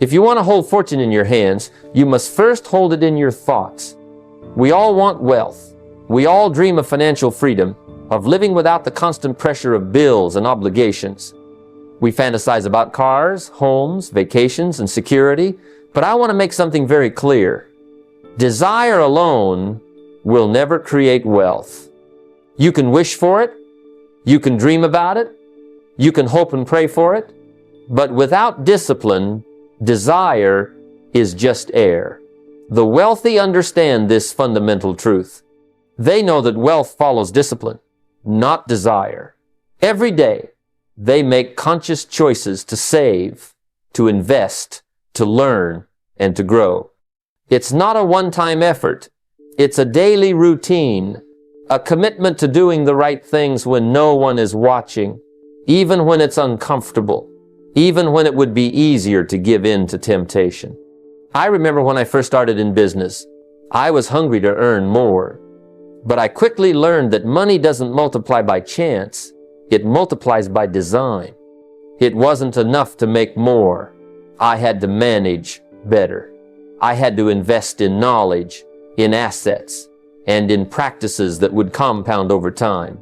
If you want to hold fortune in your hands, you must first hold it in your thoughts. We all want wealth. We all dream of financial freedom, of living without the constant pressure of bills and obligations. We fantasize about cars, homes, vacations, and security, but I want to make something very clear. Desire alone will never create wealth. You can wish for it, you can dream about it, you can hope and pray for it, but without discipline, desire is just air. The wealthy understand this fundamental truth. They know that wealth follows discipline, not desire. Every day, they make conscious choices to save, to invest, to learn, and to grow. It's not a one-time effort. It's a daily routine, a commitment to doing the right things when no one is watching, even when it's uncomfortable, even when it would be easier to give in to temptation. I remember when I first started in business, I was hungry to earn more. But I quickly learned that money doesn't multiply by chance, it multiplies by design. It wasn't enough to make more. I had to manage better. I had to invest in knowledge, in assets, and in practices that would compound over time.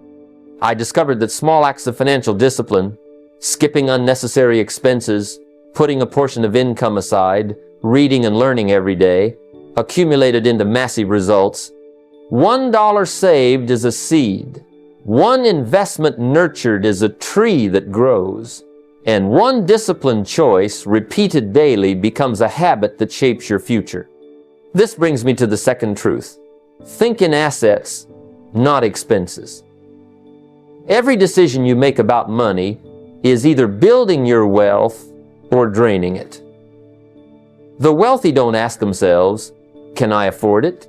I discovered that small acts of financial discipline, skipping unnecessary expenses, putting a portion of income aside, reading and learning every day, accumulated into massive results. $1 saved is a seed. One investment nurtured is a tree that grows. And one disciplined choice, repeated daily, becomes a habit that shapes your future. This brings me to the second truth. Think in assets, not expenses. Every decision you make about money is either building your wealth or draining it. The wealthy don't ask themselves, can I afford it?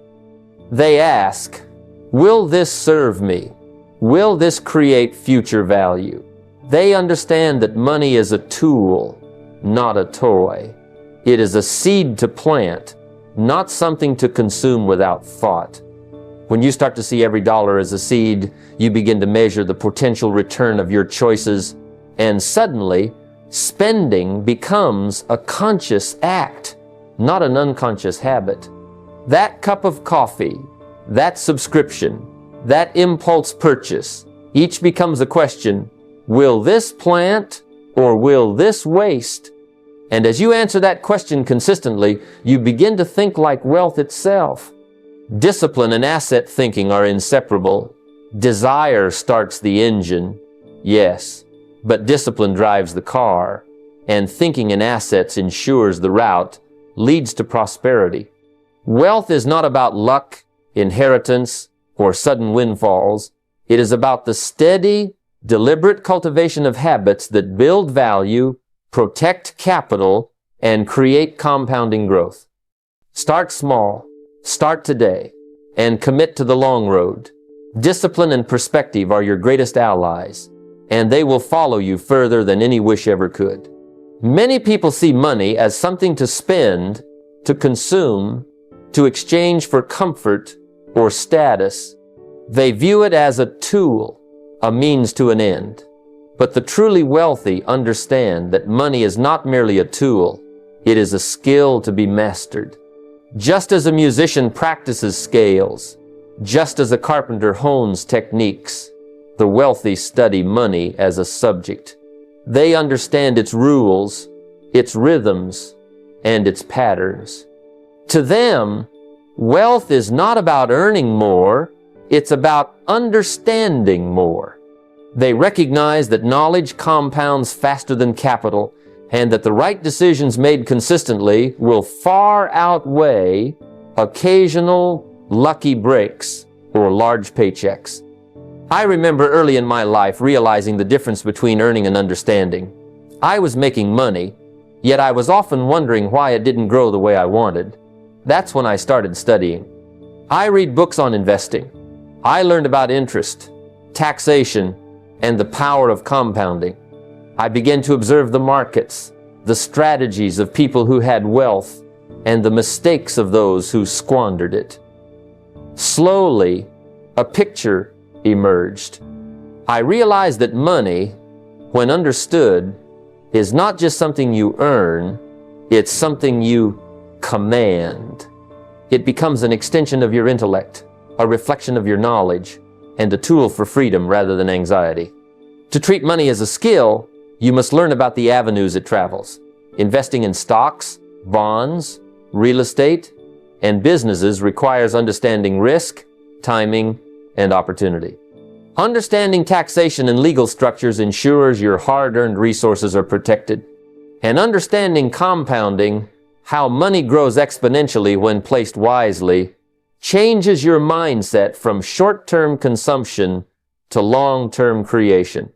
They ask, will this serve me? Will this create future value? They understand that money is a tool, not a toy. It is a seed to plant, not something to consume without thought. When you start to see every dollar as a seed, you begin to measure the potential return of your choices, and suddenly, spending becomes a conscious act, not an unconscious habit. That cup of coffee, that subscription, that impulse purchase, each becomes a question, will this plant or will this waste? And as you answer that question consistently, you begin to think like wealth itself. Discipline and asset thinking are inseparable. Desire starts the engine, yes, but discipline drives the car, and thinking in assets ensures the route, leads to prosperity. Wealth is not about luck, inheritance, or sudden windfalls. It is about the steady, deliberate cultivation of habits that build value, protect capital, and create compounding growth. Start small, start today, and commit to the long road. Discipline and perspective are your greatest allies, and they will follow you further than any wish ever could. Many people see money as something to spend, to consume, to exchange for comfort or status. They view it as a tool, a means to an end. But the truly wealthy understand that money is not merely a tool, it is a skill to be mastered. Just as a musician practices scales, just as a carpenter hones techniques, the wealthy study money as a subject. They understand its rules, its rhythms, and its patterns. To them, wealth is not about earning more, it's about understanding more. They recognize that knowledge compounds faster than capital, and that the right decisions made consistently will far outweigh occasional lucky breaks or large paychecks. I remember early in my life realizing the difference between earning and understanding. I was making money, yet I was often wondering why it didn't grow the way I wanted. That's when I started studying. I read books on investing. I learned about interest, taxation, and the power of compounding. I began to observe the markets, the strategies of people who had wealth, and the mistakes of those who squandered it. Slowly, a picture emerged. I realized that money, when understood, is not just something you earn, It's something you command. It becomes an extension of your intellect, a reflection of your knowledge, and a tool for freedom rather than anxiety. To treat money as a skill, you must learn about the avenues it travels. Investing in stocks, bonds, real estate, and businesses requires understanding risk, timing, and opportunity. Understanding taxation and legal structures ensures your hard-earned resources are protected. And understanding compounding, how money grows exponentially when placed wisely, changes your mindset from short-term consumption to long-term creation.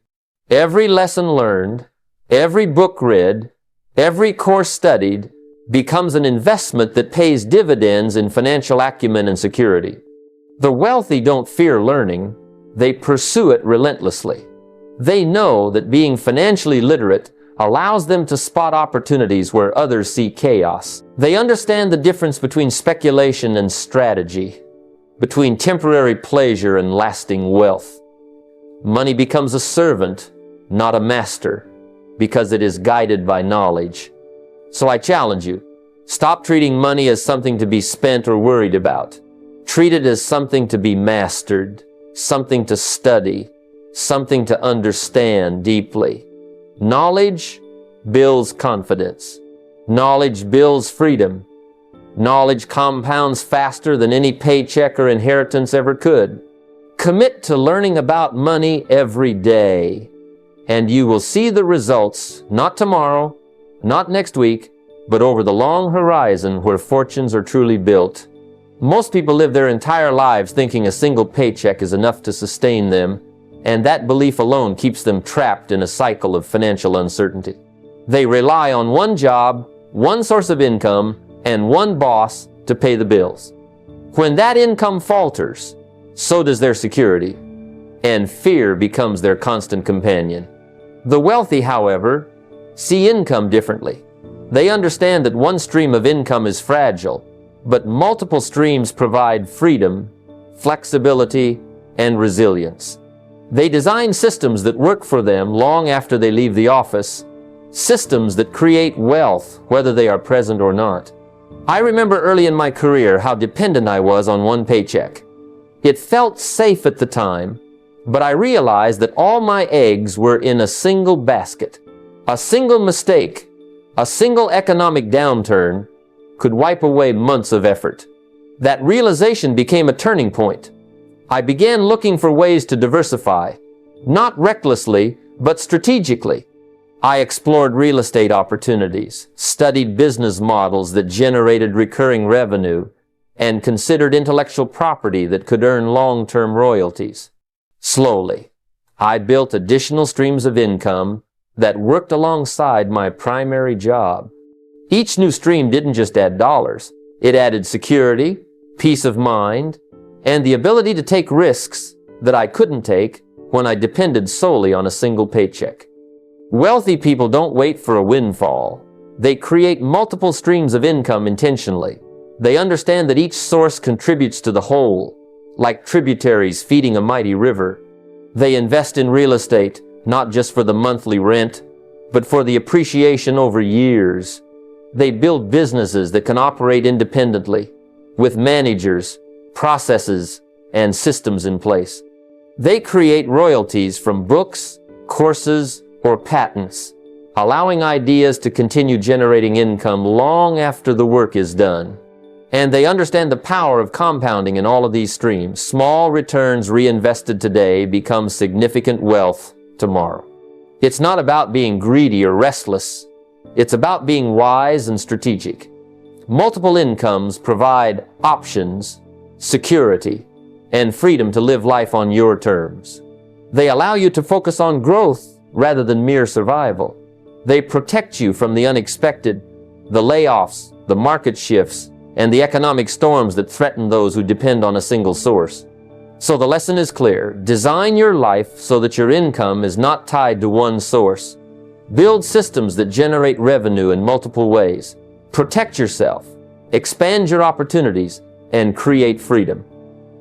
Every lesson learned, every book read, every course studied becomes an investment that pays dividends in financial acumen and security. The wealthy don't fear learning, they pursue it relentlessly. They know that being financially literate allows them to spot opportunities where others see chaos. They understand the difference between speculation and strategy, between temporary pleasure and lasting wealth. Money becomes a servant, not a master, because it is guided by knowledge. So I challenge you, stop treating money as something to be spent or worried about. Treat it as something to be mastered, something to study, something to understand deeply. Knowledge builds confidence. Knowledge builds freedom. Knowledge compounds faster than any paycheck or inheritance ever could. Commit to learning about money every day, and you will see the results, not tomorrow, not next week, but over the long horizon where fortunes are truly built. Most people live their entire lives thinking a single paycheck is enough to sustain them, and that belief alone keeps them trapped in a cycle of financial uncertainty. They rely on one job, one source of income, and one boss to pay the bills. When that income falters, so does their security, and fear becomes their constant companion. The wealthy, however, see income differently. They understand that one stream of income is fragile, but multiple streams provide freedom, flexibility, and resilience. They design systems that work for them long after they leave the office, systems that create wealth whether they are present or not. I remember early in my career how dependent I was on one paycheck. It felt safe at the time, but I realized that all my eggs were in a single basket. A single mistake, a single economic downturn could wipe away months of effort. That realization became a turning point. I began looking for ways to diversify, not recklessly, but strategically. I explored real estate opportunities, studied business models that generated recurring revenue, and considered intellectual property that could earn long-term royalties. Slowly, I built additional streams of income that worked alongside my primary job. Each new stream didn't just add dollars. It added security, peace of mind, and the ability to take risks that I couldn't take when I depended solely on a single paycheck. Wealthy people don't wait for a windfall. They create multiple streams of income intentionally. They understand that each source contributes to the whole, like tributaries feeding a mighty river. They invest in real estate, not just for the monthly rent, but for the appreciation over years. They build businesses that can operate independently, with managers, processes, and systems in place. They create royalties from books, courses, or patents, allowing ideas to continue generating income long after the work is done. And they understand the power of compounding in all of these streams. Small returns reinvested today become significant wealth tomorrow. It's not about being greedy or restless. It's about being wise and strategic. Multiple incomes provide options, security, and freedom to live life on your terms. They allow you to focus on growth rather than mere survival. They protect you from the unexpected, the layoffs, the market shifts, and the economic storms that threaten those who depend on a single source. So the lesson is clear. Design your life so that your income is not tied to one source. Build systems that generate revenue in multiple ways. Protect yourself, expand your opportunities, and create freedom.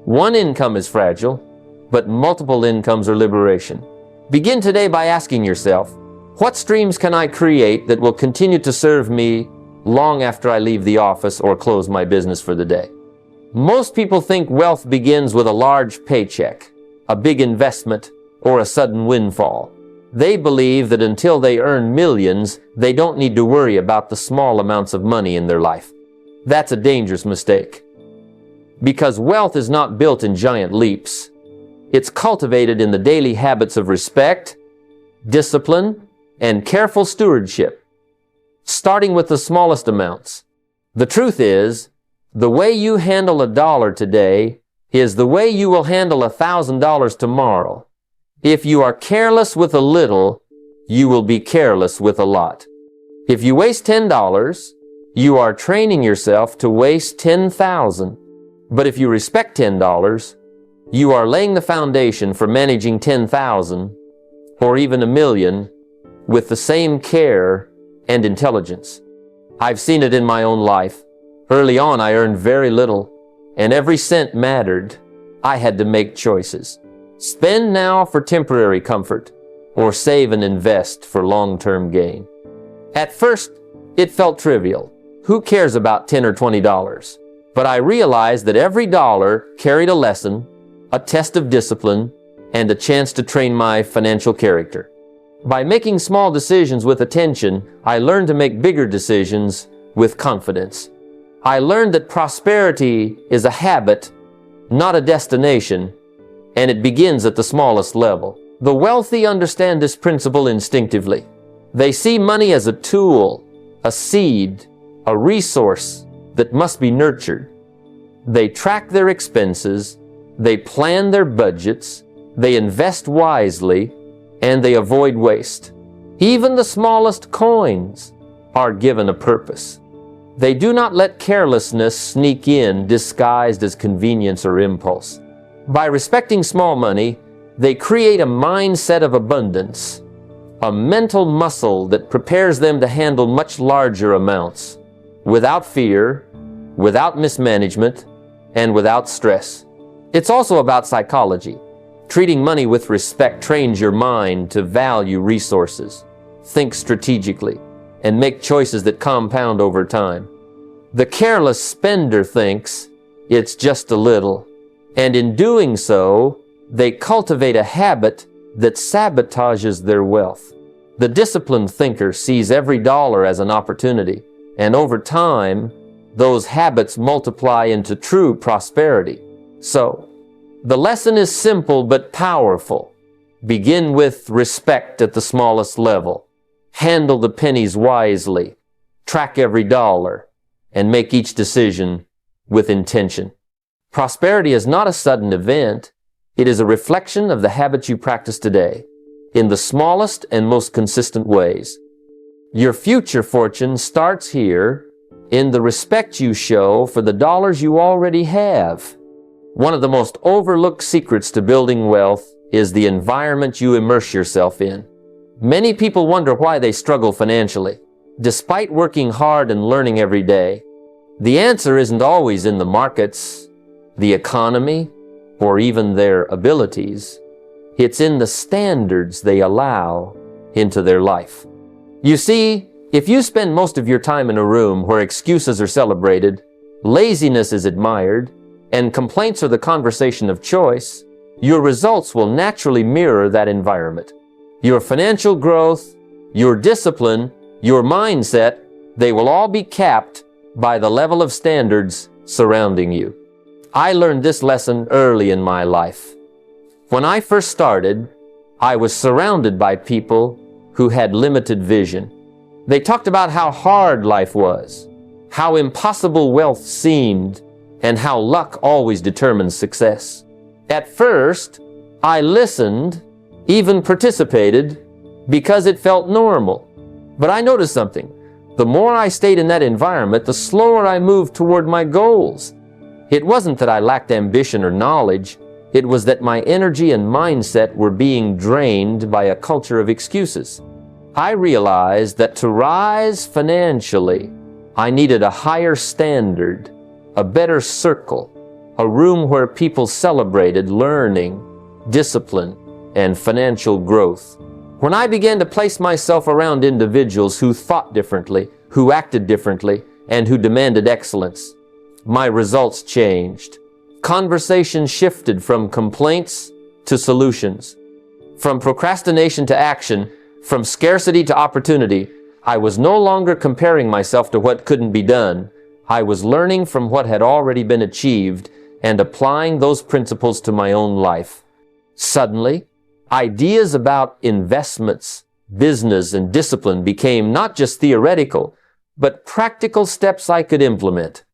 One income is fragile, but multiple incomes are liberation. Begin today by asking yourself, what streams can I create that will continue to serve me long after I leave the office or close my business for the day. Most people think wealth begins with a large paycheck, a big investment, or a sudden windfall. They believe that until they earn millions, they don't need to worry about the small amounts of money in their life. That's a dangerous mistake. Because wealth is not built in giant leaps. It's cultivated in the daily habits of respect, discipline, and careful stewardship, starting with the smallest amounts. The truth is, the way you handle $1 today is the way you will handle $1,000 tomorrow. If you are careless with a little, you will be careless with a lot. If you waste $10, you are training yourself to waste $10,000. But if you respect $10, you are laying the foundation for managing $10,000 or even $1 million with the same care and intelligence. I've seen it in my own life. Early on, I earned very little, and every cent mattered. I had to make choices. Spend now for temporary comfort, or save and invest for long-term gain. At first, it felt trivial. Who cares about $10 or $20? But I realized that every dollar carried a lesson, a test of discipline, and a chance to train my financial character. By making small decisions with attention, I learned to make bigger decisions with confidence. I learned that prosperity is a habit, not a destination, and it begins at the smallest level. The wealthy understand this principle instinctively. They see money as a tool, a seed, a resource that must be nurtured. They track their expenses, they plan their budgets, they invest wisely, and they avoid waste. Even the smallest coins are given a purpose. They do not let carelessness sneak in disguised as convenience or impulse. By respecting small money, they create a mindset of abundance, a mental muscle that prepares them to handle much larger amounts, without fear, without mismanagement, and without stress. It's also about psychology. Treating money with respect trains your mind to value resources, think strategically, and make choices that compound over time. The careless spender thinks it's just a little, and in doing so, they cultivate a habit that sabotages their wealth. The disciplined thinker sees every dollar as an opportunity, and over time, those habits multiply into true prosperity. So, the lesson is simple but powerful. Begin with respect at the smallest level. Handle the pennies wisely. Track every dollar, and make each decision with intention. Prosperity is not a sudden event. It is a reflection of the habits you practice today, in the smallest and most consistent ways. Your future fortune starts here in the respect you show for the dollars you already have. One of the most overlooked secrets to building wealth is the environment you immerse yourself in. Many people wonder why they struggle financially, despite working hard and learning every day. The answer isn't always in the markets, the economy, or even their abilities. It's in the standards they allow into their life. You see, if you spend most of your time in a room where excuses are celebrated, laziness is admired, and complaints are the conversation of choice, your results will naturally mirror that environment. Your financial growth, your discipline, your mindset, they will all be capped by the level of standards surrounding you. I learned this lesson early in my life. When I first started, I was surrounded by people who had limited vision. They talked about how hard life was, how impossible wealth seemed, and how luck always determines success. At first, I listened, even participated, because it felt normal. But I noticed something. The more I stayed in that environment, the slower I moved toward my goals. It wasn't that I lacked ambition or knowledge. It was that my energy and mindset were being drained by a culture of excuses. I realized that to rise financially, I needed a higher standard, a better circle, a room where people celebrated learning, discipline, and financial growth. When I began to place myself around individuals who thought differently, who acted differently, and who demanded excellence. My results changed. Conversation shifted from complaints to solutions, from procrastination to action, from scarcity to opportunity. I was no longer comparing myself to what couldn't be done. I was learning from what had already been achieved and applying those principles to my own life. Suddenly, ideas about investments, business, and discipline became not just theoretical, but practical steps I could implement.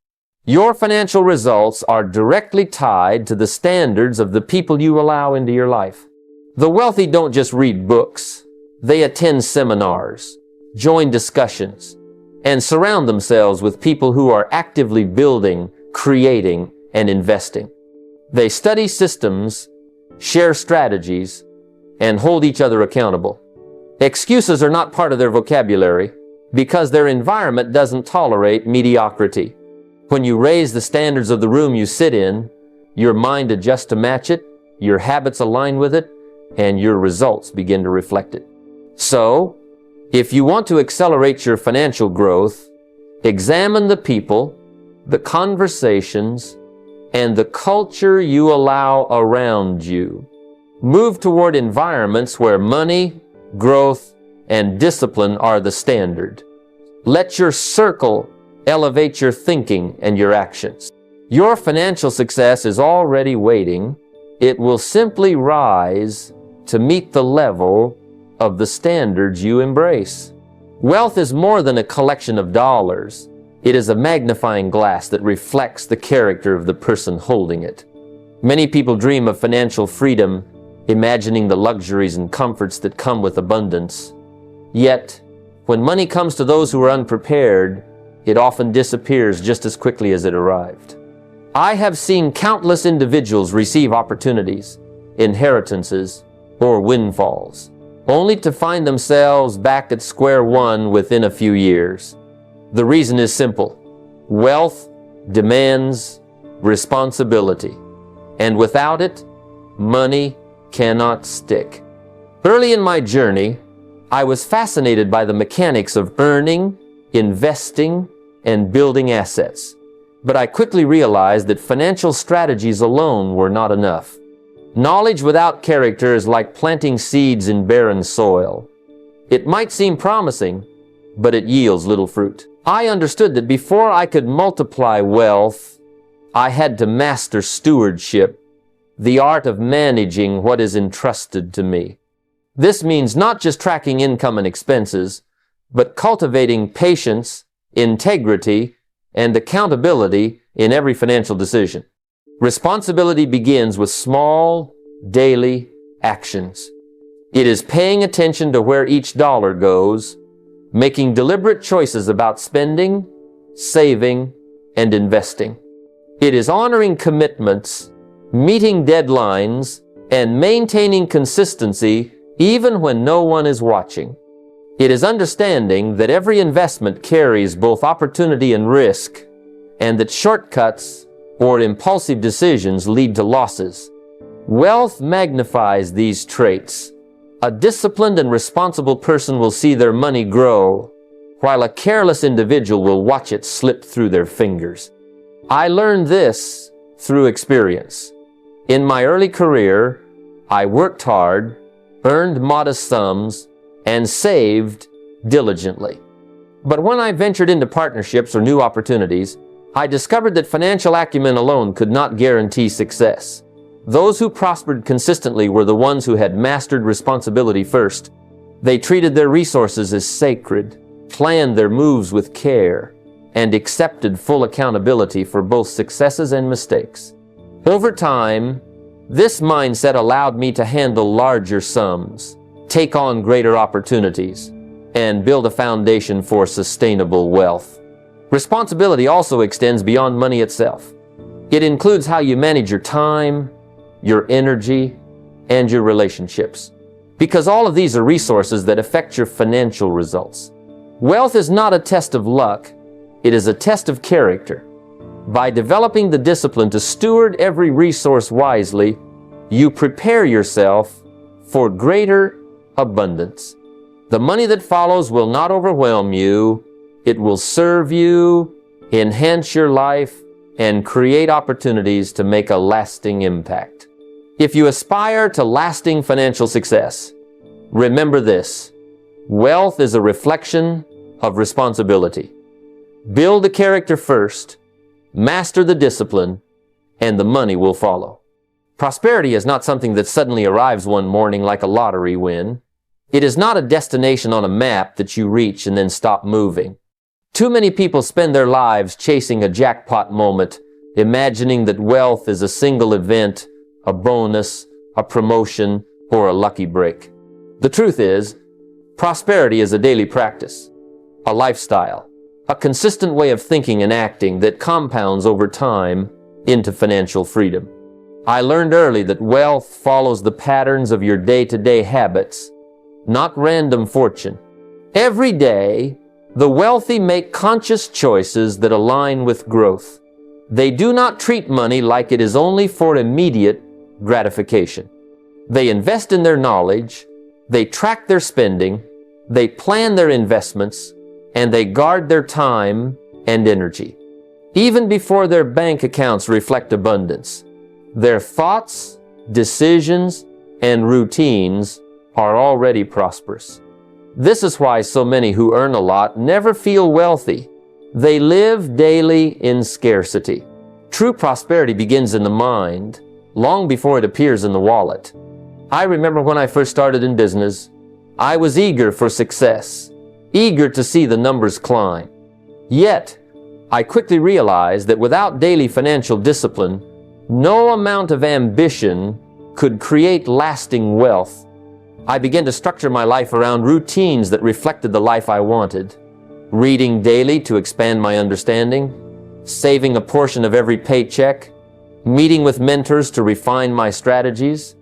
Your financial results are directly tied to the standards of the people you allow into your life. The wealthy don't just read books. They attend seminars, join discussions, and surround themselves with people who are actively building, creating, and investing. They study systems, share strategies, and hold each other accountable. Excuses are not part of their vocabulary because their environment doesn't tolerate mediocrity. When you raise the standards of the room you sit in, your mind adjusts to match it, your habits align with it, and your results begin to reflect it. So, if you want to accelerate your financial growth, examine the people, the conversations, and the culture you allow around you. Move toward environments where money, growth, and discipline are the standard. Let your circle elevate your thinking and your actions. Your financial success is already waiting. It will simply rise to meet the level of the standards you embrace. Wealth is more than a collection of dollars. It is a magnifying glass that reflects the character of the person holding it. Many people dream of financial freedom, imagining the luxuries and comforts that come with abundance. Yet, when money comes to those who are unprepared, it often disappears just as quickly as it arrived. I have seen countless individuals receive opportunities, inheritances, or windfalls, only to find themselves back at square one within a few years. The reason is simple. Wealth demands responsibility, and without it, money cannot stick. Early in my journey, I was fascinated by the mechanics of earning, investing, and building assets. But I quickly realized that financial strategies alone were not enough. Knowledge without character is like planting seeds in barren soil. It might seem promising, but it yields little fruit. I understood that before I could multiply wealth, I had to master stewardship, the art of managing what is entrusted to me. This means not just tracking income and expenses, but cultivating patience, integrity, and accountability in every financial decision. Responsibility begins with small, daily actions. It is paying attention to where each dollar goes, making deliberate choices about spending, saving, and investing. It is honoring commitments, meeting deadlines, and maintaining consistency even when no one is watching. It is understanding that every investment carries both opportunity and risk, and that shortcuts or impulsive decisions lead to losses. Wealth magnifies these traits. A disciplined and responsible person will see their money grow, while a careless individual will watch it slip through their fingers. I learned this through experience. In my early career, I worked hard, earned modest sums, and saved diligently. But when I ventured into partnerships or new opportunities, I discovered that financial acumen alone could not guarantee success. Those who prospered consistently were the ones who had mastered responsibility first. They treated their resources as sacred, planned their moves with care, and accepted full accountability for both successes and mistakes. Over time, this mindset allowed me to handle larger sums, take on greater opportunities, and build a foundation for sustainable wealth. Responsibility also extends beyond money itself. It includes how you manage your time, your energy, and your relationships, because all of these are resources that affect your financial results. Wealth is not a test of luck, it is a test of character. By developing the discipline to steward every resource wisely, you prepare yourself for greater abundance. The money that follows will not overwhelm you, It will serve you, enhance your life, and create opportunities to make a lasting impact. If you aspire to lasting financial success, remember this: wealth is a reflection of responsibility. Build the character first, master the discipline, and the money will follow. Prosperity is not something that suddenly arrives one morning like a lottery win. It is not a destination on a map that you reach and then stop moving. Too many people spend their lives chasing a jackpot moment, imagining that wealth is a single event, a bonus, a promotion, or a lucky break. The truth is, prosperity is a daily practice, a lifestyle, a consistent way of thinking and acting that compounds over time into financial freedom. I learned early that wealth follows the patterns of your day-to-day habits, not random fortune. Every day, the wealthy make conscious choices that align with growth. They do not treat money like it is only for immediate gratification. They invest in their knowledge, they track their spending, they plan their investments, and they guard their time and energy. Even before their bank accounts reflect abundance, their thoughts, decisions, and routines are already prosperous. This is why so many who earn a lot never feel wealthy. They live daily in scarcity. True prosperity begins in the mind, long before it appears in the wallet. I remember when I first started in business, I was eager for success, eager to see the numbers climb. Yet, I quickly realized that without daily financial discipline, no amount of ambition could create lasting wealth. I began to structure my life around routines that reflected the life I wanted. Reading daily to expand my understanding, saving a portion of every paycheck, meeting with mentors to refine my strategies,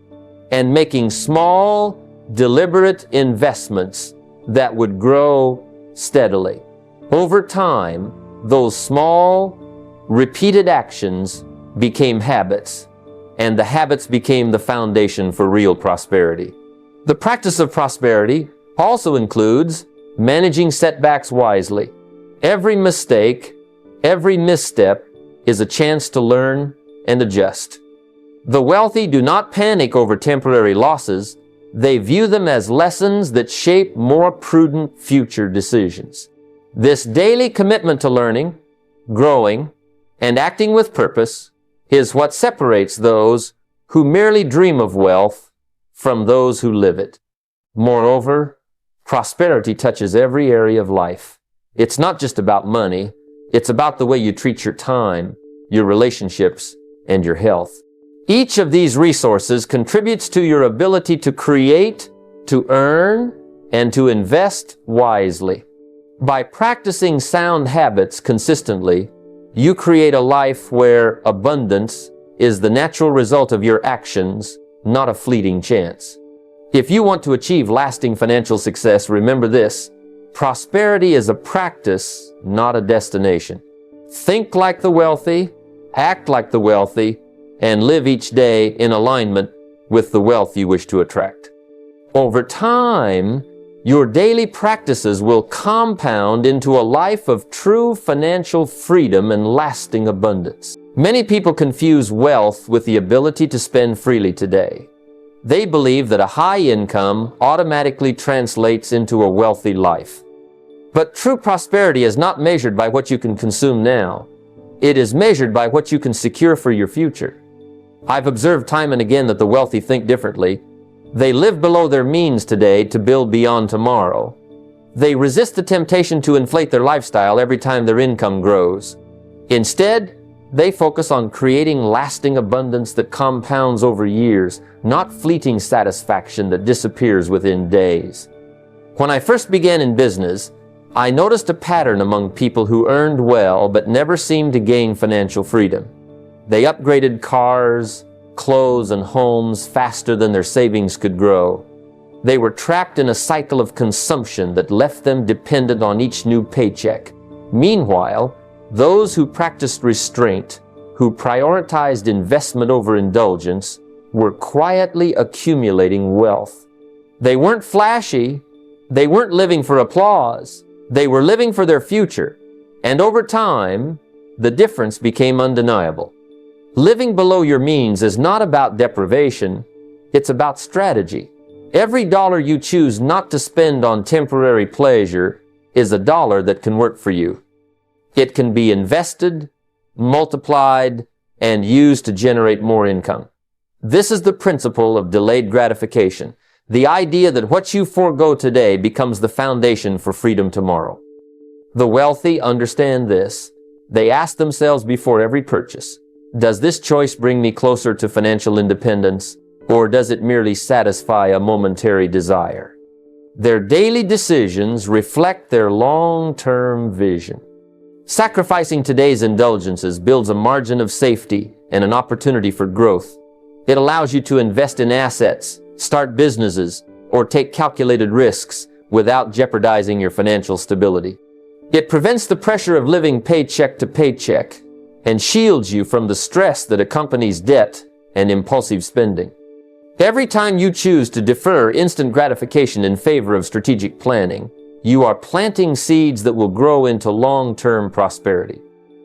and making small, deliberate investments that would grow steadily. Over time, those small, repeated actions became habits, and the habits became the foundation for real prosperity. The practice of prosperity also includes managing setbacks wisely. Every mistake, every misstep is a chance to learn and adjust. The wealthy do not panic over temporary losses. They view them as lessons that shape more prudent future decisions. This daily commitment to learning, growing, and acting with purpose is what separates those who merely dream of wealth from those who live it. Moreover, prosperity touches every area of life. It's not just about money. It's about the way you treat your time, your relationships, and your health. Each of these resources contributes to your ability to create, to earn, and to invest wisely. By practicing sound habits consistently, you create a life where abundance is the natural result of your actions, not a fleeting chance. If you want to achieve lasting financial success, remember this: prosperity is a practice, not a destination. Think like the wealthy, act like the wealthy, and live each day in alignment with the wealth you wish to attract. Over time, your daily practices will compound into a life of true financial freedom and lasting abundance. Many people confuse wealth with the ability to spend freely today. They believe that a high income automatically translates into a wealthy life. But true prosperity is not measured by what you can consume now. It is measured by what you can secure for your future. I've observed time and again that the wealthy think differently. They live below their means today to build beyond tomorrow. They resist the temptation to inflate their lifestyle every time their income grows. Instead, they focus on creating lasting abundance that compounds over years, not fleeting satisfaction that disappears within days. When I first began in business, I noticed a pattern among people who earned well but never seemed to gain financial freedom. They upgraded cars, clothes, and homes faster than their savings could grow. They were trapped in a cycle of consumption that left them dependent on each new paycheck. Meanwhile, those who practiced restraint, who prioritized investment over indulgence, were quietly accumulating wealth. They weren't flashy, they weren't living for applause, They were living for their future, and over time, the difference became undeniable. Living below your means is not about deprivation, it's about strategy. Every dollar you choose not to spend on temporary pleasure is a dollar that can work for you. It can be invested, multiplied, and used to generate more income. This is the principle of delayed gratification, the idea that what you forego today becomes the foundation for freedom tomorrow. The wealthy understand this. They ask themselves before every purchase, does this choice bring me closer to financial independence, or does it merely satisfy a momentary desire? Their daily decisions reflect their long-term vision. Sacrificing today's indulgences builds a margin of safety and an opportunity for growth. It allows you to invest in assets, start businesses, or take calculated risks without jeopardizing your financial stability. It prevents the pressure of living paycheck to paycheck and shields you from the stress that accompanies debt and impulsive spending. Every time you choose to defer instant gratification in favor of strategic planning, you are planting seeds that will grow into long-term prosperity.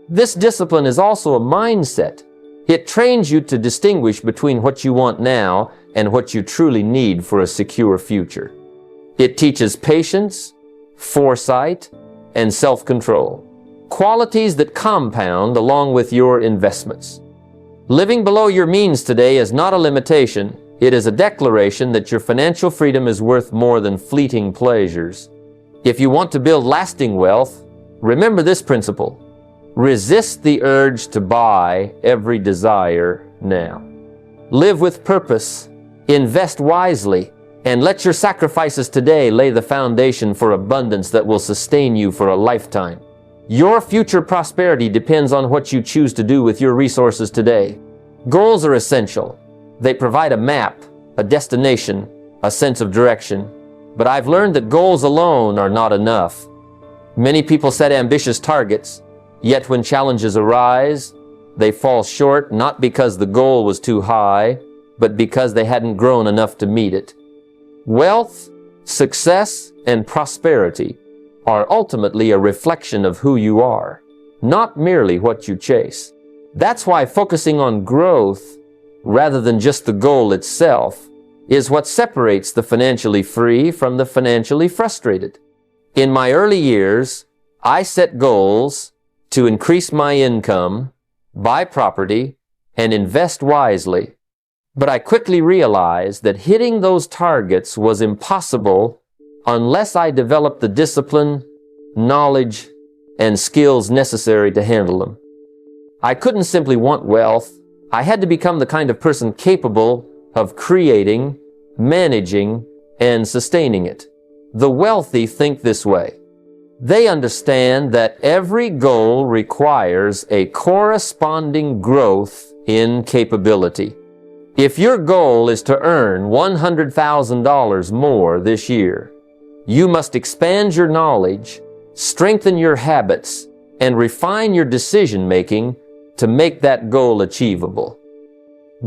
This discipline is also a mindset. It trains you to distinguish between what you want now and what you truly need for a secure future. It teaches patience, foresight, and self-control, qualities that compound along with your investments. Living below your means today is not a limitation. It is a declaration that your financial freedom is worth more than fleeting pleasures. If you want to build lasting wealth, remember this principle. Resist the urge to buy every desire now. Live with purpose, invest wisely, and let your sacrifices today lay the foundation for abundance that will sustain you for a lifetime. Your future prosperity depends on what you choose to do with your resources today. Goals are essential. They provide a map, a destination, a sense of direction. But I've learned that goals alone are not enough. Many people set ambitious targets, yet when challenges arise, they fall short not because the goal was too high, but because they hadn't grown enough to meet it. Wealth, success, and prosperity are ultimately a reflection of who you are, not merely what you chase. That's why focusing on growth, rather than just the goal itself, is what separates the financially free from the financially frustrated. In my early years, I set goals to increase my income, buy property, and invest wisely. But I quickly realized that hitting those targets was impossible unless I developed the discipline, knowledge, and skills necessary to handle them. I couldn't simply want wealth. I had to become the kind of person capable of creating, managing, and sustaining it. The wealthy think this way. They understand that every goal requires a corresponding growth in capability. If your goal is to earn $100,000 more this year, you must expand your knowledge, strengthen your habits, and refine your decision-making to make that goal achievable.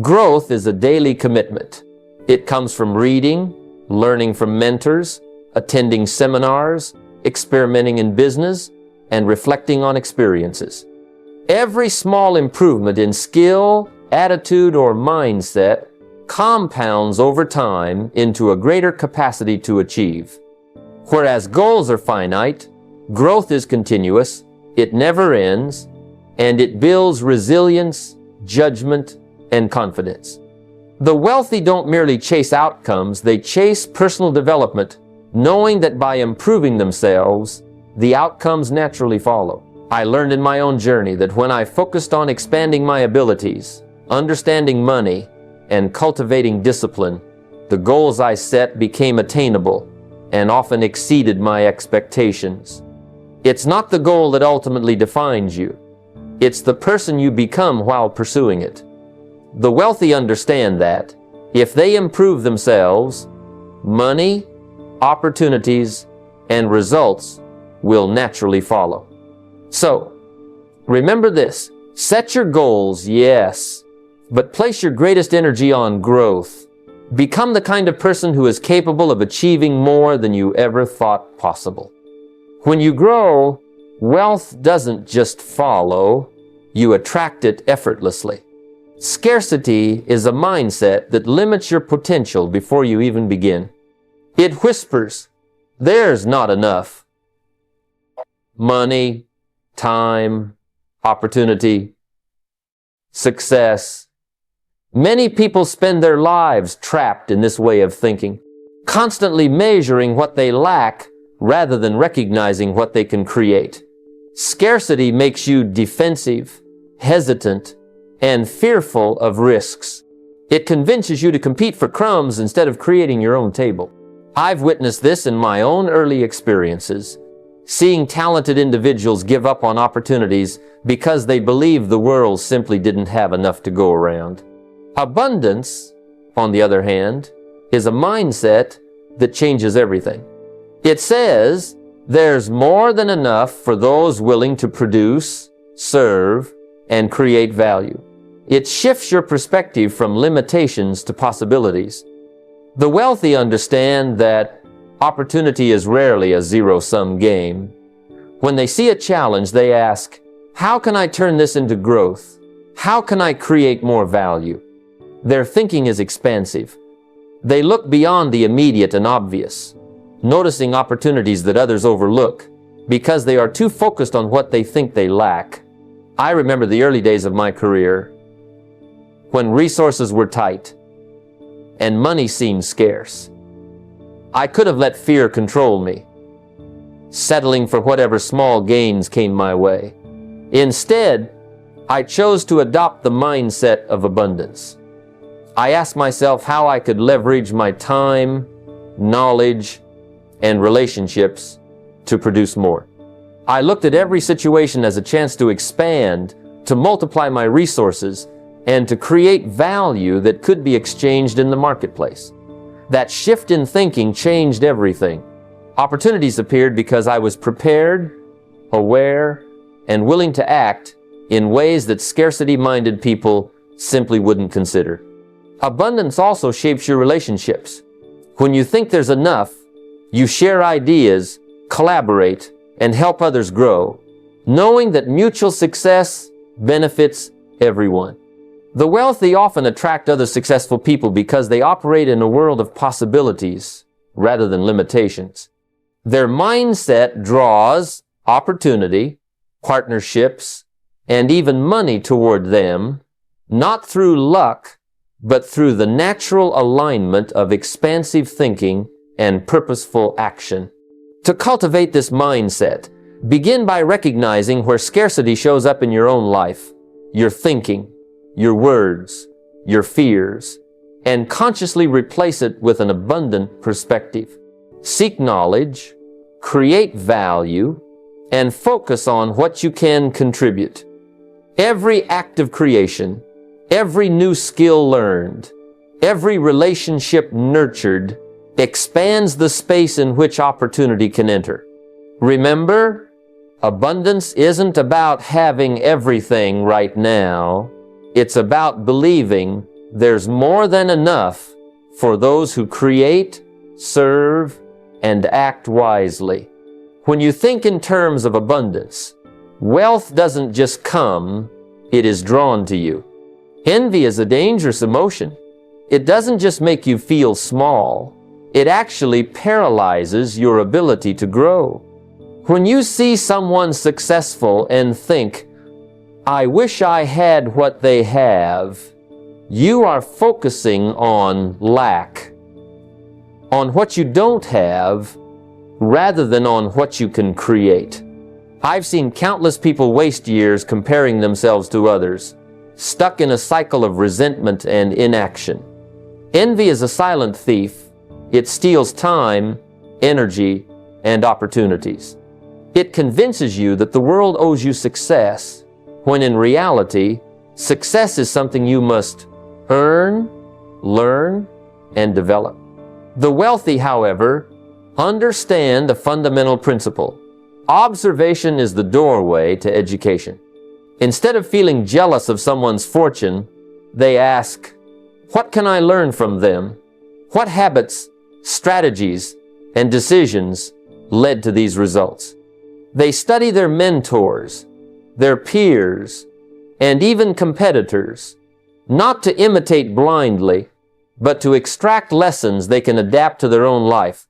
Growth is a daily commitment. It comes from reading, learning from mentors, attending seminars, experimenting in business, and reflecting on experiences. Every small improvement in skill, attitude, or mindset compounds over time into a greater capacity to achieve. Whereas goals are finite, growth is continuous, it never ends, and it builds resilience, judgment, and confidence. The wealthy don't merely chase outcomes, they chase personal development, knowing that by improving themselves, the outcomes naturally follow. I learned in my own journey that when I focused on expanding my abilities, understanding money, and cultivating discipline, the goals I set became attainable and often exceeded my expectations. It's not the goal that ultimately defines you. It's the person you become while pursuing it. The wealthy understand that if they improve themselves, money, opportunities, and results will naturally follow. So, remember this. Set your goals, yes, but place your greatest energy on growth. Become the kind of person who is capable of achieving more than you ever thought possible. When you grow, wealth doesn't just follow, you attract it effortlessly. Scarcity is a mindset that limits your potential before you even begin. It whispers, "There's not enough." Money, time, opportunity, success. Many people spend their lives trapped in this way of thinking, constantly measuring what they lack rather than recognizing what they can create. Scarcity makes you defensive, hesitant, and fearful of risks. It convinces you to compete for crumbs instead of creating your own table. I've witnessed this in my own early experiences, seeing talented individuals give up on opportunities because they believed the world simply didn't have enough to go around. Abundance, on the other hand, is a mindset that changes everything. It says there's more than enough for those willing to produce, serve, and create value. It shifts your perspective from limitations to possibilities. The wealthy understand that opportunity is rarely a zero-sum game. When they see a challenge, they ask, "How can I turn this into growth? How can I create more value?" Their thinking is expansive. They look beyond the immediate and obvious, noticing opportunities that others overlook because they are too focused on what they think they lack. I remember the early days of my career when resources were tight and money seemed scarce. I could have let fear control me, settling for whatever small gains came my way. Instead, I chose to adopt the mindset of abundance. I asked myself how I could leverage my time, knowledge, and relationships to produce more. I looked at every situation as a chance to expand, to multiply my resources, and to create value that could be exchanged in the marketplace. That shift in thinking changed everything. Opportunities appeared because I was prepared, aware, and willing to act in ways that scarcity-minded people simply wouldn't consider. Abundance also shapes your relationships. When you think there's enough, you share ideas, collaborate, and help others grow, knowing that mutual success benefits everyone. The wealthy often attract other successful people because they operate in a world of possibilities rather than limitations. Their mindset draws opportunity, partnerships, and even money toward them, not through luck, but through the natural alignment of expansive thinking and purposeful action. To cultivate this mindset, begin by recognizing where scarcity shows up in your own life, your thinking, your words, your fears, and consciously replace it with an abundant perspective. Seek knowledge, create value, and focus on what you can contribute. Every act of creation, every new skill learned, every relationship nurtured expands the space in which opportunity can enter. Remember, abundance isn't about having everything right now. It's about believing there's more than enough for those who create, serve, and act wisely. When you think in terms of abundance, wealth doesn't just come, it is drawn to you. Envy is a dangerous emotion. It doesn't just make you feel small, it actually paralyzes your ability to grow. When you see someone successful and think, "I wish I had what they have," you are focusing on lack, on what you don't have, rather than on what you can create. I've seen countless people waste years comparing themselves to others, stuck in a cycle of resentment and inaction. Envy is a silent thief. It steals time, energy, and opportunities. It convinces you that the world owes you success, when in reality, success is something you must earn, learn, and develop. The wealthy, however, understand a fundamental principle. Observation is the doorway to education. Instead of feeling jealous of someone's fortune, they ask, "What can I learn from them? What habits, strategies, and decisions led to these results?" They study their mentors, their peers, and even competitors, not to imitate blindly, but to extract lessons they can adapt to their own life.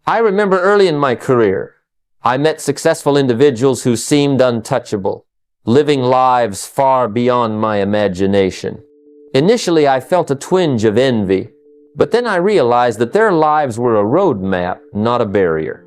I remember early in my career, I met successful individuals who seemed untouchable, living lives far beyond my imagination. Initially, I felt a twinge of envy, but then I realized that their lives were a roadmap, not a barrier.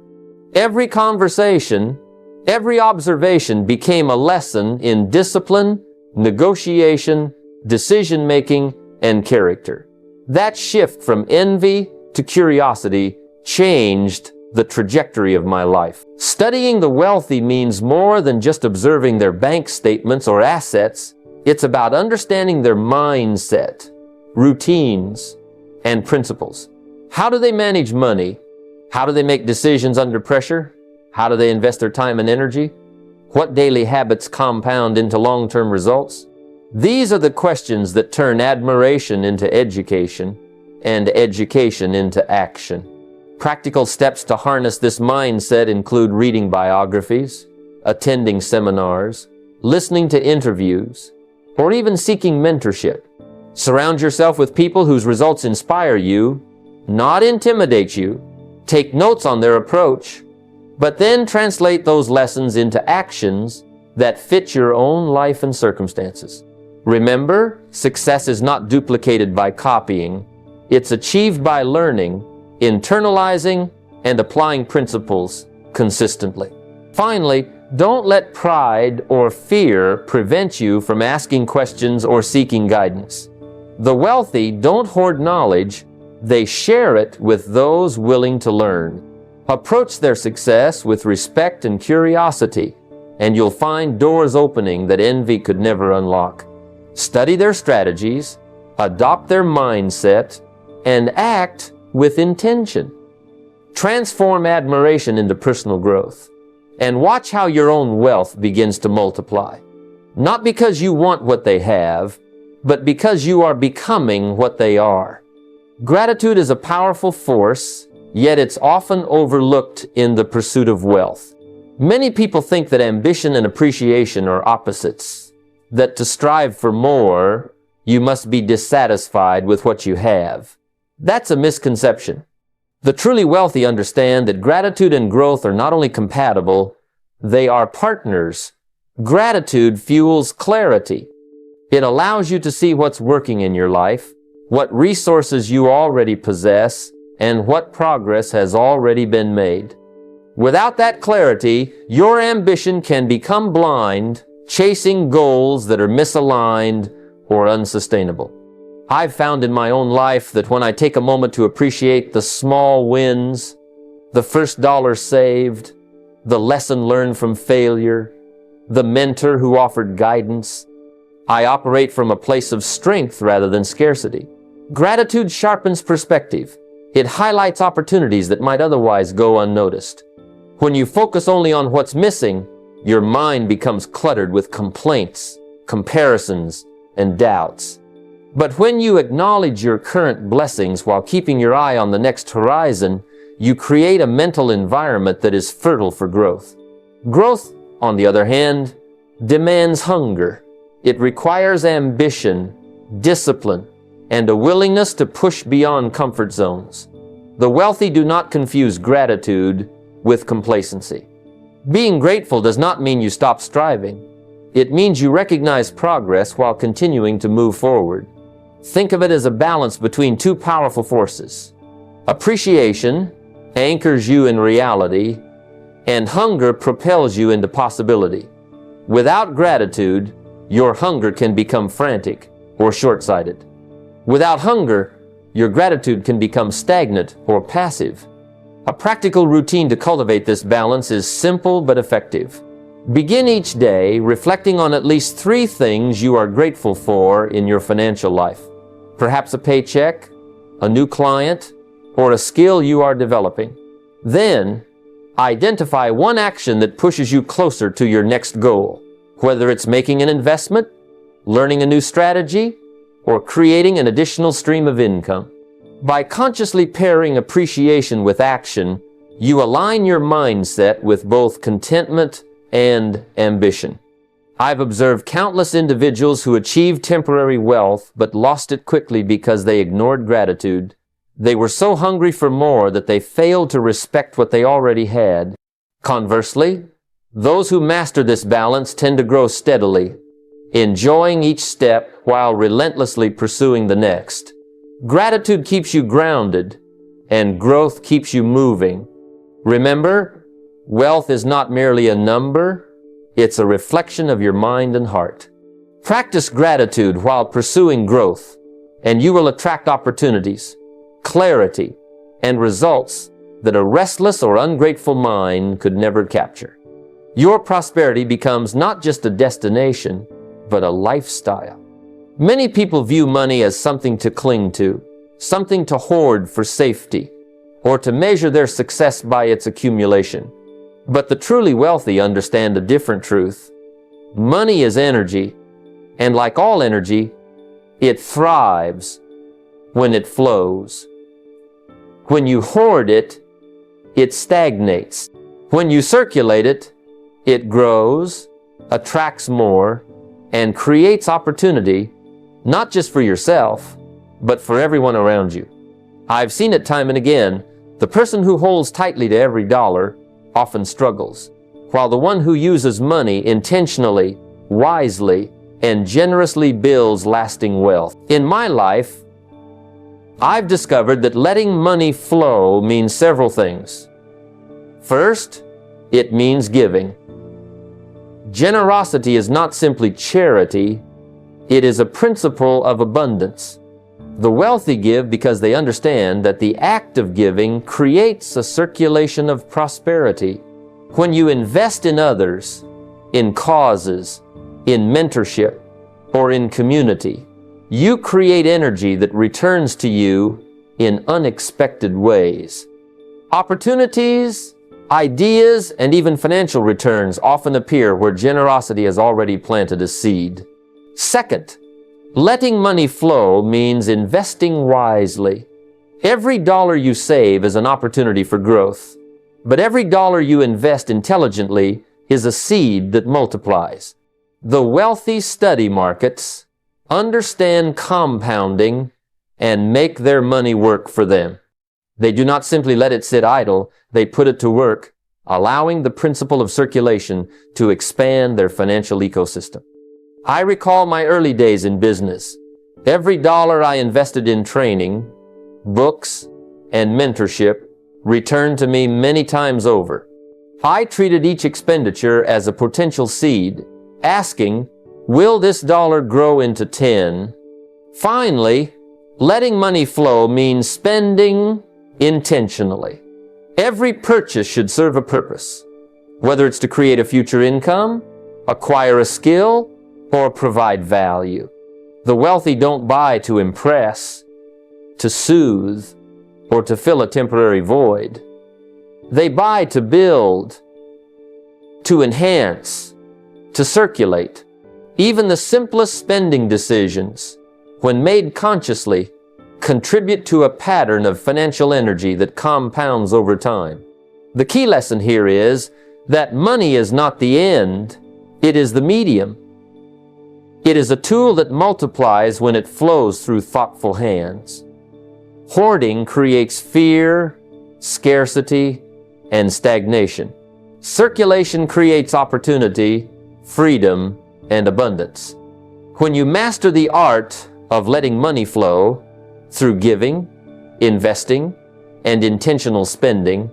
Every conversation, every observation became a lesson in discipline, negotiation, decision-making, and character. That shift from envy to curiosity changed the trajectory of my life. Studying the wealthy means more than just observing their bank statements or assets. It's about understanding their mindset, routines, and principles. How do they manage money? How do they make decisions under pressure? How do they invest their time and energy? What daily habits compound into long-term results? These are the questions that turn admiration into education and education into action. Practical steps to harness this mindset include reading biographies, attending seminars, listening to interviews, or even seeking mentorship. Surround yourself with people whose results inspire you, not intimidate you. Take notes on their approach, but then translate those lessons into actions that fit your own life and circumstances. Remember, success is not duplicated by copying. It's achieved by learning, internalizing, and applying principles consistently. Finally, don't let pride or fear prevent you from asking questions or seeking guidance. The wealthy don't hoard knowledge, they share it with those willing to learn. Approach their success with respect and curiosity, and you'll find doors opening that envy could never unlock. Study their strategies, adopt their mindset, and act with intention. Transform admiration into personal growth, and watch how your own wealth begins to multiply. Not because you want what they have, but because you are becoming what they are. Gratitude is a powerful force, yet it's often overlooked in the pursuit of wealth. Many people think that ambition and appreciation are opposites, that to strive for more, you must be dissatisfied with what you have. That's a misconception. The truly wealthy understand that gratitude and growth are not only compatible, they are partners. Gratitude fuels clarity. It allows you to see what's working in your life, what resources you already possess, and what progress has already been made. Without that clarity, your ambition can become blind, chasing goals that are misaligned or unsustainable. I've found in my own life that when I take a moment to appreciate the small wins, the first dollar saved, the lesson learned from failure, the mentor who offered guidance, I operate from a place of strength rather than scarcity. Gratitude sharpens perspective. It highlights opportunities that might otherwise go unnoticed. When you focus only on what's missing, your mind becomes cluttered with complaints, comparisons, and doubts. But when you acknowledge your current blessings while keeping your eye on the next horizon, you create a mental environment that is fertile for growth. Growth, on the other hand, demands hunger. It requires ambition, discipline, and a willingness to push beyond comfort zones. The wealthy do not confuse gratitude with complacency. Being grateful does not mean you stop striving. It means you recognize progress while continuing to move forward. Think of it as a balance between two powerful forces. Appreciation anchors you in reality, and hunger propels you into possibility. Without gratitude, your hunger can become frantic or short-sighted. Without hunger, your gratitude can become stagnant or passive. A practical routine to cultivate this balance is simple but effective. Begin each day reflecting on at least 3 things you are grateful for in your financial life. Perhaps a paycheck, a new client, or a skill you are developing. Then, identify one action that pushes you closer to your next goal, whether it's making an investment, learning a new strategy, or creating an additional stream of income. By consciously pairing appreciation with action, You align your mindset with both contentment and ambition. I've observed countless individuals who achieved temporary wealth but lost it quickly because they ignored gratitude. They were so hungry for more that they failed to respect what they already had. Conversely, those who master this balance tend to grow steadily, enjoying each step while relentlessly pursuing the next. Gratitude keeps you grounded, and growth keeps you moving. Remember, wealth is not merely a number, it's a reflection of your mind and heart. Practice gratitude while pursuing growth, and you will attract opportunities, clarity, and results that a restless or ungrateful mind could never capture. Your prosperity becomes not just a destination, but a lifestyle. Many people view money as something to cling to, something to hoard for safety, or to measure their success by its accumulation. But the truly wealthy understand a different truth. Money is energy, and like all energy, it thrives when it flows. When you hoard it, it stagnates. When you circulate it, it grows, attracts more, and creates opportunity, not just for yourself, but for everyone around you. I've seen it time and again. The person who holds tightly to every dollar often struggles, while the one who uses money intentionally, wisely, and generously builds lasting wealth. In my life, I've discovered that letting money flow means several things. First, it means giving. Generosity is not simply charity, it is a principle of abundance. The wealthy give because they understand that the act of giving creates a circulation of prosperity. When you invest in others, in causes, in mentorship, or in community, you create energy that returns to you in unexpected ways. Opportunities, ideas, and even financial returns often appear where generosity has already planted a seed. Second, letting money flow means investing wisely. Every dollar you save is an opportunity for growth, but every dollar you invest intelligently is a seed that multiplies. The wealthy study markets, understand compounding, and make their money work for them. They do not simply let it sit idle, they put it to work, allowing the principle of circulation to expand their financial ecosystem. I recall my early days in business. Every dollar I invested in training, books, and mentorship returned to me many times over. I treated each expenditure as a potential seed, asking, will this dollar grow into 10? Finally, letting money flow means spending intentionally. Every purchase should serve a purpose, whether it's to create a future income, acquire a skill, or provide value. The wealthy don't buy to impress, to soothe, or to fill a temporary void. They buy to build, to enhance, to circulate. Even the simplest spending decisions, when made consciously, contribute to a pattern of financial energy that compounds over time. The key lesson here is that money is not the end, it is the medium. It is a tool that multiplies when it flows through thoughtful hands. Hoarding creates fear, scarcity, and stagnation. Circulation creates opportunity, freedom, and abundance. When you master the art of letting money flow through giving, investing, and intentional spending,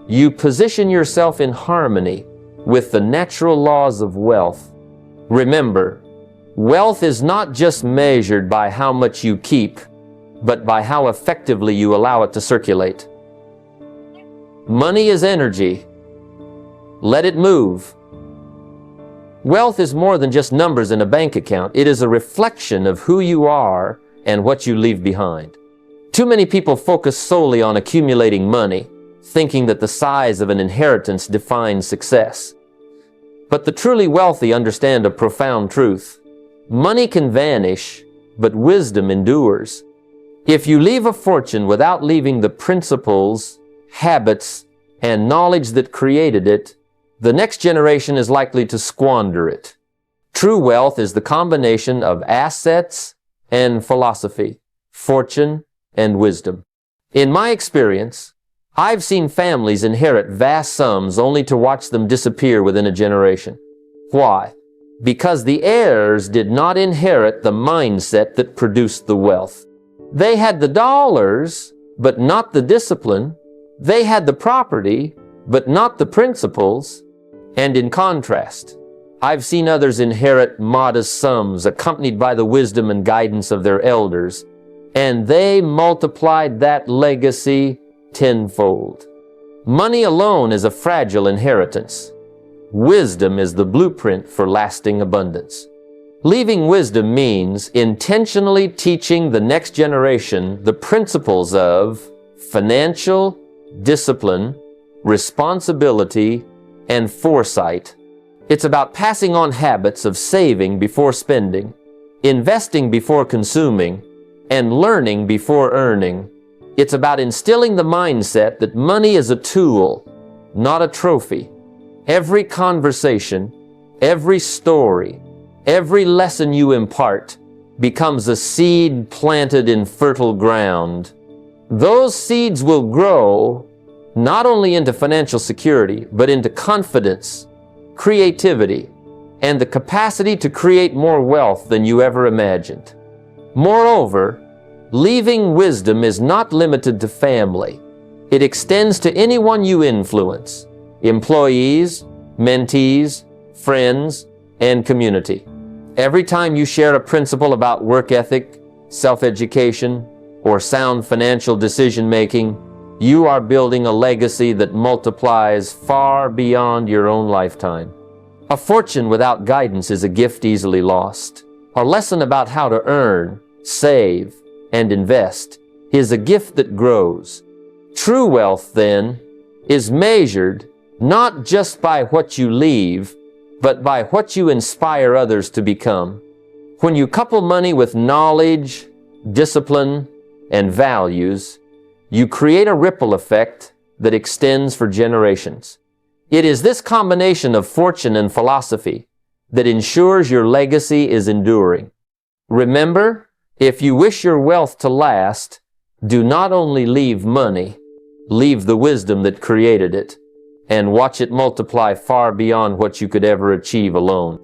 you position yourself in harmony with the natural laws of wealth. Remember, wealth is not just measured by how much you keep, but by how effectively you allow it to circulate. Money is energy. Let it move. Wealth is more than just numbers in a bank account. It is a reflection of who you are and what you leave behind. Too many people focus solely on accumulating money, thinking that the size of an inheritance defines success. But the truly wealthy understand a profound truth. Money can vanish, but wisdom endures. If you leave a fortune without leaving the principles, habits, and knowledge that created it, the next generation is likely to squander it. True wealth is the combination of assets and philosophy, fortune and wisdom. In my experience, I've seen families inherit vast sums only to watch them disappear within a generation. Why? Because the heirs did not inherit the mindset that produced the wealth. They had the dollars, but not the discipline. They had the property, but not the principles. And in contrast, I've seen others inherit modest sums accompanied by the wisdom and guidance of their elders, and they multiplied that legacy tenfold. Money alone is a fragile inheritance. Wisdom is the blueprint for lasting abundance. Leaving wisdom means intentionally teaching the next generation the principles of financial discipline, responsibility, and foresight. It's about passing on habits of saving before spending, investing before consuming, and learning before earning. It's about instilling the mindset that money is a tool, not a trophy. Every conversation, every story, every lesson you impart becomes a seed planted in fertile ground. Those seeds will grow not only into financial security, but into confidence, creativity, and the capacity to create more wealth than you ever imagined. Moreover, leaving wisdom is not limited to family. It extends to anyone you influence: employees, mentees, friends, and community. Every time you share a principle about work ethic, self-education, or sound financial decision-making, you are building a legacy that multiplies far beyond your own lifetime. A fortune without guidance is a gift easily lost. A lesson about how to earn, save, and invest is a gift that grows. True wealth, then, is measured not just by what you leave, but by what you inspire others to become. When you couple money with knowledge, discipline, and values, you create a ripple effect that extends for generations. It is this combination of fortune and philosophy that ensures your legacy is enduring. Remember, if you wish your wealth to last, do not only leave money, leave the wisdom that created it, and watch it multiply far beyond what you could ever achieve alone.